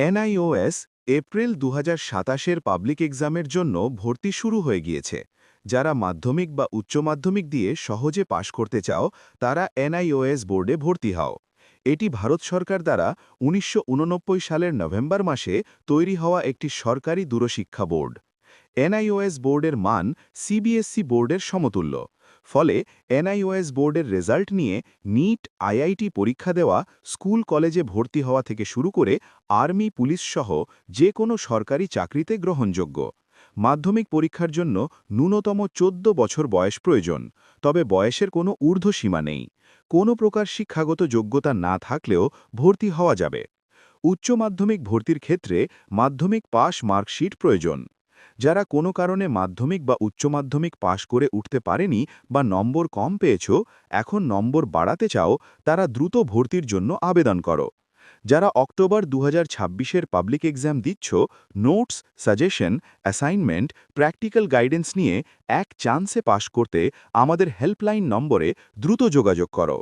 NIOS April ২০২৭-এর public এক্সামের জন্য ভর্তি শুরু হয়ে গিয়েছে। যারা মাধ্যমিক বা উচ্চ মাধ্যমিক দিয়ে সহজে পাশ করতে চাও তারা এনআইওএস বোর্ডে ভর্তি হও। এটি ভারত সরকার দ্বারা ১৯৮৯ সালের নভেম্বর মাসে তৈরি হওয়া একটি সরকারি দূরশিক্ষা বোর্ড। এনআইওএস বোর্ডের মান সিবিএসই বোর্ডের সমতুল্য। ফলে এনআইওএস বোর্ডের রেজাল্ট নিয়ে নিট, আইআইটি পরীক্ষা দেওয়া, স্কুল কলেজে ভর্তি হওয়া থেকে শুরু করে আর্মি, পুলিশ সহ যে কোনো সরকারি চাকরিতে গ্রহণযোগ্য। মাধ্যমিক পরীক্ষার জন্য ন্যূনতম ১৪ বছর বয়স প্রয়োজন, তবে বয়সের কোনো ঊর্ধ্বসীমা নেই। কোনো প্রকার শিক্ষাগত যোগ্যতা না থাকলেও ভর্তি হওয়া যাবে। উচ্চ মাধ্যমিক ভর্তির ক্ষেত্রে মাধ্যমিক পাস মার্কশিট প্রয়োজন। যারা কোনো কারণে মাধ্যমিক বা উচ্চ মাধ্যমিক পাশ করে উঠতে পারেনি বা নম্বর কম পেয়েছ, এখন নম্বর বাড়াতে চাও, তারা দ্রুত ভর্তির জন্য আবেদন করো। যারা অক্টোবর ২০২৬-এর পাবলিক এক্সাম দিচ্ছ, notes, suggestion, assignment, practical guidance নিয়ে এক চান্সে পাশ করতে আমাদের হেল্পলাইন নম্বরে দ্রুত যোগাযোগ করো।